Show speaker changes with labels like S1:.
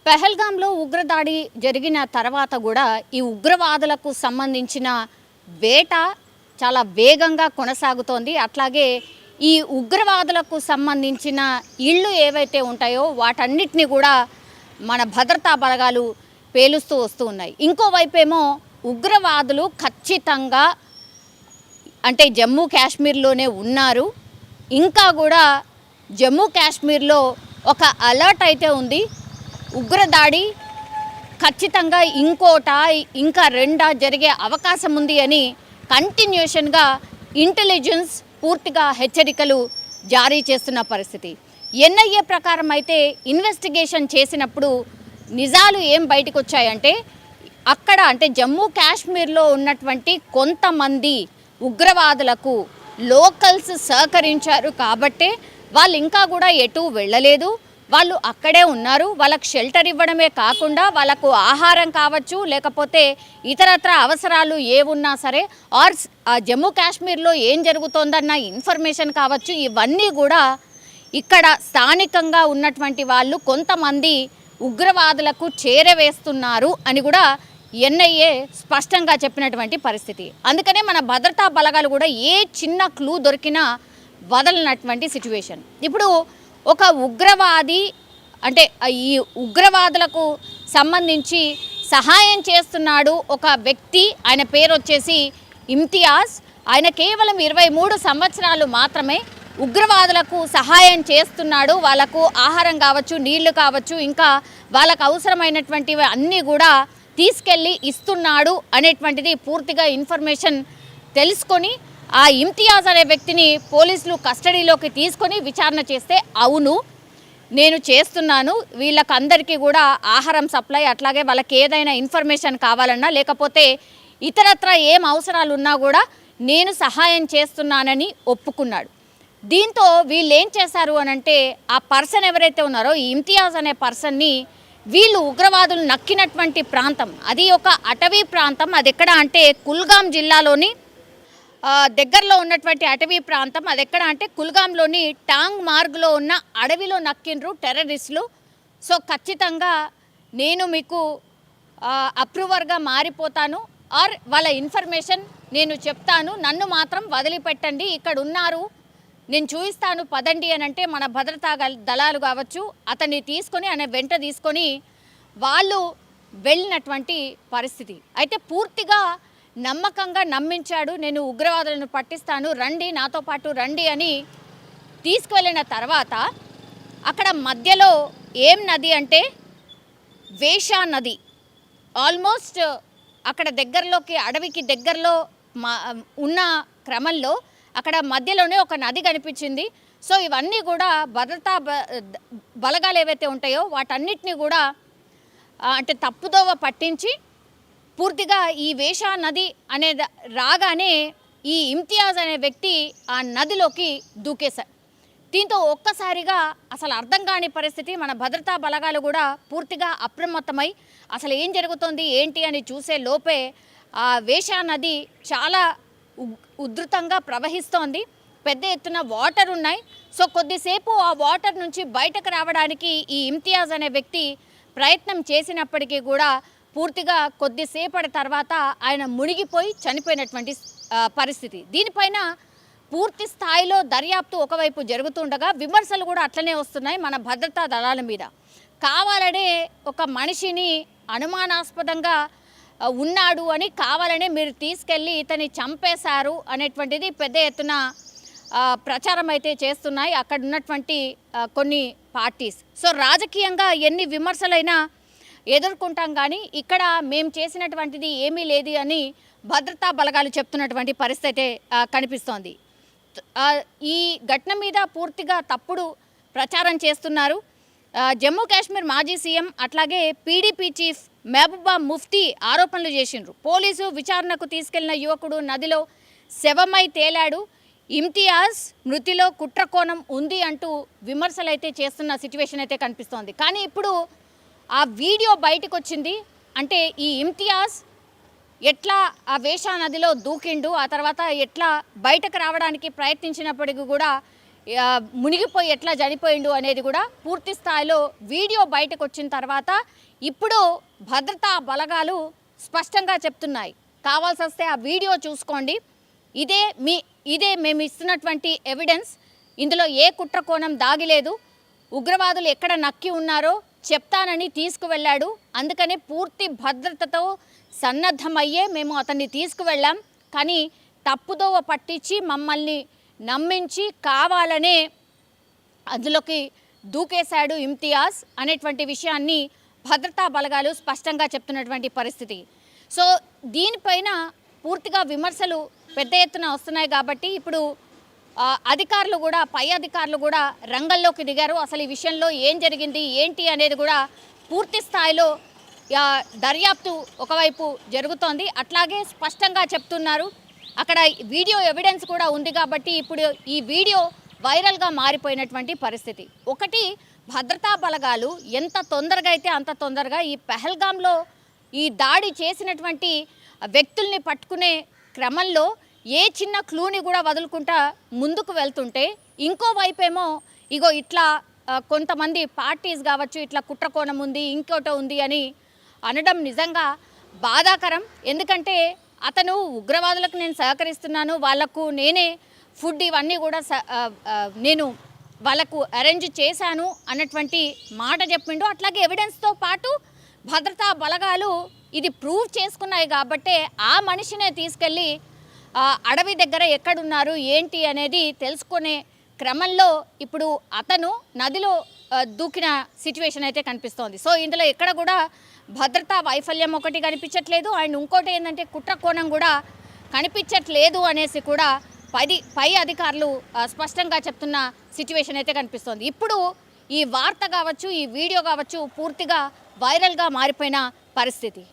S1: పెహల్గాంలో ఉగ్రదాడి జరిగిన తర్వాత కూడా ఈ ఉగ్రవాదులకు సంబంధించిన వేట చాలా వేగంగా కొనసాగుతోంది. అట్లాగే ఈ ఉగ్రవాదులకు సంబంధించిన ఇళ్ళు ఏవైతే ఉంటాయో వాటన్నిటిని కూడా మన భద్రతా బలగాలు పేలుస్తూ వస్తూ ఉన్నాయి. ఇంకోవైపేమో ఉగ్రవాదులు ఖచ్చితంగా అంటే జమ్మూ కాశ్మీర్లోనే ఉన్నారు. ఇంకా కూడా జమ్మూ కాశ్మీర్లో ఒక అలర్ట్ అయితే ఉంది. ఉగ్రదాడి ఖచ్చితంగా ఇంకా రెండా జరిగే అవకాశం ఉంది అని కంటిన్యూషన్గా ఇంటెలిజెన్స్ పూర్తిగా హెచ్చరికలు జారీ చేస్తున్న పరిస్థితి. ఎన్ఐఏ ప్రకారం అయితే ఇన్వెస్టిగేషన్ చేసినప్పుడు నిజాలు ఏం బయటకు వచ్చాయంటే అక్కడ అంటే జమ్మూ కాశ్మీర్లో ఉన్నటువంటి కొంతమంది ఉగ్రవాదులకు లోకల్స్ సహకరించారు కాబట్టే వాళ్ళు ఇంకా కూడా ఎటు వెళ్ళలేదు. వాళ్ళు అక్కడే ఉన్నారు. వాళ్ళకు షెల్టర్ ఇవ్వడమే కాకుండా వాళ్ళకు ఆహారం కావచ్చు, లేకపోతే ఇతరత్ర అవసరాలు ఏమున్నా సరే ఆర్ జమ్మూ కాశ్మీర్లో ఏం జరుగుతోందన్న ఇన్ఫర్మేషన్ కావచ్చు, ఇవన్నీ కూడా ఇక్కడ స్థానికంగా ఉన్నటువంటి వాళ్ళు కొంతమంది ఉగ్రవాదులకు చేరవేస్తున్నారు అని కూడా ఎన్ఐఏ స్పష్టంగా చెప్పినటువంటి పరిస్థితి. అందుకనే మన భద్రతా బలగాలు కూడా ఏ చిన్న క్లూ దొరికినా వదలనటువంటి సిచ్యువేషన్. ఇప్పుడు ఒక ఉగ్రవాది అంటే ఈ ఉగ్రవాదులకు సంబంధించి సహాయం చేస్తున్నాడు ఒక వ్యక్తి. ఆయన పేరు వచ్చేసి ఇమ్తియాజ్. ఆయన కేవలం 23 సంవత్సరాలు మాత్రమే. ఉగ్రవాదులకు సహాయం చేస్తున్నాడు. వాళ్ళకు ఆహారం కావచ్చు, నీళ్లు కావచ్చు, ఇంకా వాళ్ళకు అవసరమైనటువంటివి అన్నీ కూడా తీసుకెళ్ళి ఇస్తున్నాడు అనేటువంటిది పూర్తిగా ఇన్ఫర్మేషన్ తెలుసుకొని ఆ ఇమ్తియాజ్ అనే వ్యక్తిని పోలీసులు కస్టడీలోకి తీసుకొని విచారణ చేస్తే అవును నేను చేస్తున్నాను, వీళ్ళకందరికీ కూడా ఆహారం సప్లై, అట్లాగే వాళ్ళకి ఏదైనా ఇన్ఫర్మేషన్ కావాలన్నా లేకపోతే ఇతరత్ర ఏం అవసరాలు ఉన్నా కూడా నేను సహాయం చేస్తున్నానని ఒప్పుకున్నాడు. దీంతో వీళ్ళు ఏం చేశారు అనంటే ఆ పర్సన్ ఎవరైతే ఉన్నారో ఈ ఇమ్తియాజ్ అనే పర్సన్ని వీళ్ళు ఉగ్రవాదులు నక్కినటువంటి ప్రాంతం, అది ఒక అటవీ ప్రాంతం. అది ఎక్కడ అంటే కుల్గాం జిల్లాలోని దగ్గరలో ఉన్నటువంటి అటవీ ప్రాంతం. అది ఎక్కడ అంటే కుల్గాంలోని టాంగ్ మార్గ్లో ఉన్న అడవిలో నక్కిండ్రు టెర్రరిస్టులు. సో ఖచ్చితంగా నేను మీకు అప్రూవర్గా మారిపోతాను ఆర్ వాళ్ళ ఇన్ఫర్మేషన్ నేను చెప్తాను, నన్ను మాత్రం వదిలిపెట్టండి, ఇక్కడ ఉన్నారు నేను చూపిస్తాను పదండి అని అంటే మన భద్రతా దళాలు కావచ్చు అతన్ని తీసుకొని ఆయన వెంట తీసుకొని వాళ్ళు వెళ్ళినటువంటి పరిస్థితి. అయితే పూర్తిగా నమ్మకంగా నమ్మించాడు, నేను ఉగ్రవాదులను పట్టిస్తాను, రండి నాతో పాటు రండి అని తీసుకువెళ్ళిన తర్వాత అక్కడ మధ్యలో ఏం నది అంటే వేషా నది. ఆల్మోస్ట్ అక్కడ దగ్గరలోకి అడవికి దగ్గరలో ఉన్న క్రమంలో అక్కడ మధ్యలోనే ఒక నది కనిపించింది. సో ఇవన్నీ కూడా భద్రతా బలగాలు ఏవైతే ఉంటాయో వాటన్నిటిని కూడా అంటే తప్పుదోవ పట్టించి పూర్తిగా ఈ వేషా నది అనే రాగానే ఈ ఇమ్తియాజ్ అనే వ్యక్తి ఆ నదిలోకి దూకేశారు. దీంతో ఒక్కసారిగా అసలు అర్థం కాని పరిస్థితి. మన భద్రతా బలగాలు కూడా పూర్తిగా అప్రమత్తమై అసలు ఏం జరుగుతోంది ఏంటి అని చూసే లోపే ఆ వేషా నది చాలా ఉధృతంగా ప్రవహిస్తోంది. పెద్ద ఎత్తున వాటర్ ఉన్నాయి. సో కొద్దిసేపు ఆ వాటర్ నుంచి బయటకు రావడానికి ఈ ఇమ్తియాజ్ అనే వ్యక్తి ప్రయత్నం చేసినప్పటికీ కూడా పూర్తిగా కొద్దిసేపటి తర్వాత ఆయన మునిగిపోయి చనిపోయినటువంటి పరిస్థితి. దీనిపైన పూర్తి స్థాయిలో దర్యాప్తు ఒకవైపు జరుగుతుండగా విమర్శలు కూడా అట్లనే వస్తున్నాయి మన భద్రతా దళాల మీద. కావాలనే ఒక మనిషిని అనుమానాస్పదంగా ఉన్నాడు అని కావాలనే మీరు తీసుకెళ్ళి ఇతన్ని చంపేశారు అనేటువంటిది పెద్ద ఎత్తున ప్రచారం అయితే చేస్తున్నాయి అక్కడ ఉన్నటువంటి కొన్ని పార్టీస్. సో రాజకీయంగా ఎన్ని విమర్శలైనా ఎదుర్కొంటాం, కానీ ఇక్కడ మేము చేసినటువంటిది ఏమీ లేదు అని భద్రతా బలగాలు చెప్తున్నటువంటి పరిస్థితి కనిపిస్తోంది. ఈ ఘటన మీద పూర్తిగా తప్పుడు ప్రచారం చేస్తున్నారు. జమ్మూ కాశ్మీర్ మాజీ సీఎం అట్లాగే పీడీపీ చీఫ్ మహబూబా ముఫ్తీ ఆరోపణలు చేసిండ్రు. పోలీసు విచారణకు తీసుకెళ్లిన యువకుడు నదిలో శవమై తేలాడు, ఇమ్తియాజ్ మృతిలో కుట్రకోణం ఉంది అంటూ విమర్శలు అయితే చేస్తున్న సిచ్యువేషన్ అయితే కనిపిస్తోంది. కానీ ఇప్పుడు ఆ వీడియో బయటకు వచ్చింది. అంటే ఈ ఇమ్తియాజ్ ఎట్లా ఆ వేషా నదిలో దూకిండు, ఆ తర్వాత ఎట్లా బయటకు రావడానికి ప్రయత్నించినప్పటికీ కూడా మునిగిపోయి ఎట్లా చనిపోయిండు అనేది కూడా పూర్తి స్థాయిలో వీడియో బయటకు వచ్చిన తర్వాత ఇప్పుడు భద్రతా బలగాలు స్పష్టంగా చెప్తున్నాయి. కావాల్సి వస్తే ఆ వీడియో చూసుకోండి. ఇదే మేము ఇస్తున్నటువంటి ఎవిడెన్స్. ఇందులో ఏ కుట్ర కోణం దాగిలేదు. ఉగ్రవాదులు ఎక్కడ నక్కి ఉన్నారో చెప్తానని తీసుకువెళ్ళాడు. అందుకనే పూర్తి భద్రతతో సన్నద్ధమయ్యే మేము అతన్ని తీసుకువెళ్ళాం. కానీ తప్పుదోవ పట్టించి మమ్మల్ని నమ్మించి కావాలనే అందులోకి దూకేశాడు ఇమ్తియాజ్ అనేటువంటి విషయాన్ని భద్రతా బలగాలు స్పష్టంగా చెప్తున్నటువంటి పరిస్థితి. సో దీనిపైన పూర్తిగా విమర్శలు పెద్ద ఎత్తున వస్తున్నాయి. కాబట్టి ఇప్పుడు అధికారులు కూడా, పై అధికారులు కూడా రంగంలోకి దిగారు. అసలు ఈ విషయంలో ఏం జరిగింది ఏంటి అనేది కూడా పూర్తి స్థాయిలో దర్యాప్తు ఒకవైపు జరుగుతోంది. అట్లాగే స్పష్టంగా చెప్తున్నారు. అక్కడ వీడియో ఎవిడెన్స్ కూడా ఉంది కాబట్టి ఇప్పుడు ఈ వీడియో వైరల్గా మారిపోయినటువంటి పరిస్థితి. ఒకటి, భద్రతా బలగాలు ఎంత తొందరగా అయితే అంత తొందరగా ఈ పెహల్గాంలో ఈ దాడి చేసినటువంటి వ్యక్తుల్ని పట్టుకునే క్రమంలో ఏ చిన్న క్లూని కూడా వదులుకుంటా ముందుకు వెళ్తుంటే, ఇంకోవైపేమో ఇగో ఇట్లా కొంతమంది పార్టీస్ కావచ్చు, ఇట్లా కుట్రకోణం ఉంది, ఇంకోటి ఉంది అని అనడం నిజంగా బాధాకరం. ఎందుకంటే అతను ఉగ్రవాదులకు నేను సహకరిస్తున్నాను, వాళ్లకు నేనే ఫుడ్ ఇవన్నీ కూడా నేను వాళ్ళకు అరేంజ్ చేశాను అన్నటువంటి మాట చెప్పిండు. అట్లాగే ఎవిడెన్స్తో పాటు భద్రతా బలగాలు ఇది ప్రూవ్ చేసుకున్నాయి కాబట్టే ఆ మనిషినే తీసుకెళ్ళి అడవి దగ్గర ఎక్కడున్నారు ఏంటి అనేది తెలుసుకునే క్రమంలో ఇప్పుడు అతను నదిలో దూకిన సిచ్యువేషన్ అయితే కనిపిస్తోంది. సో ఇందులో ఎక్కడ కూడా భద్రతా వైఫల్యం ఒకటి కనిపించట్లేదు. అండ్ ఇంకోటి ఏంటంటే కుట్ర కోణం కూడా కనిపించట్లేదు అనేసి కూడా పై అధికారులు స్పష్టంగా చెప్తున్న సిచ్యువేషన్ అయితే కనిపిస్తోంది. ఇప్పుడు ఈ వార్త కావచ్చు, ఈ వీడియో కావచ్చు పూర్తిగా వైరల్గా మారిపోయిన పరిస్థితి.